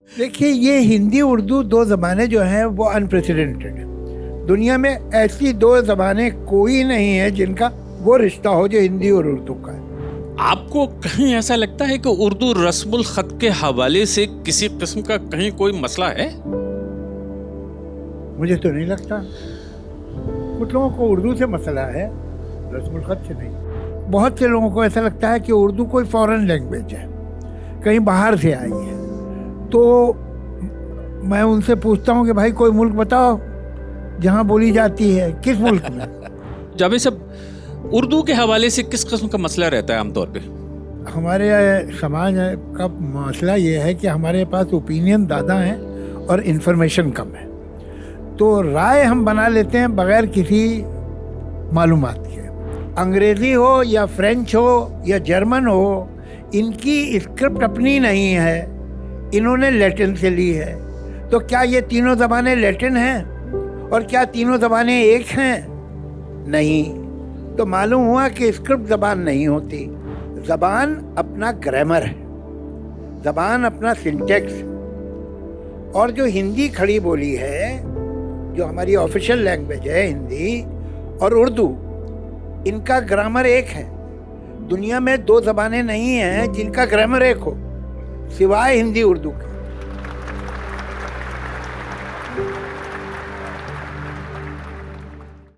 देखिए, ये हिंदी उर्दू दो ज़बानें जो हैं वो अनप्रेसिडेंटेड है। दुनिया में ऐसी दो ज़बानें कोई नहीं है जिनका वो रिश्ता हो जो हिंदी और उर्दू का है। आपको कहीं ऐसा लगता है कि उर्दू रस्मुल खत के हवाले से किसी किस्म का कहीं कोई मसला है? मुझे तो नहीं लगता। कुछ लोगों को उर्दू से मसला है, रस्मुल खत से नहीं। बहुत से लोगों को ऐसा लगता है कि उर्दू कोई फॉरेन लैंग्वेज है, कहीं बाहर से आई है। तो मैं उनसे पूछता हूँ कि भाई कोई मुल्क बताओ जहाँ बोली जाती है, किस मुल्क में? जावेद साहब, उर्दू के हवाले से किस किस्म का मसला रहता है आमतौर पे? हमारे समाज का मसला ये है कि हमारे पास ओपिनियन ज़्यादा हैं और इन्फॉर्मेशन कम है। तो राय हम बना लेते हैं बगैर किसी मालूमात के। अंग्रेज़ी हो या फ्रेंच हो या जर्मन हो, इनकी स्क्रिप्ट अपनी नहीं है, इन्होंने लैटिन से ली है। तो क्या ये तीनों ज़बानें लैटिन हैं और क्या तीनों ज़बानें एक हैं? नहीं। तो मालूम हुआ कि स्क्रिप्ट ज़बान नहीं होती। ज़बान अपना ग्रामर है, ज़बान अपना सिंटेक्स है। और जो हिंदी खड़ी बोली है, जो हमारी ऑफिशियल लैंग्वेज है हिंदी और उर्दू, इनका ग्रामर एक है। दुनिया में दो ज़बानें नहीं हैं जिनका ग्रामर एक हो, सिवाय हिंदी उर्दू के।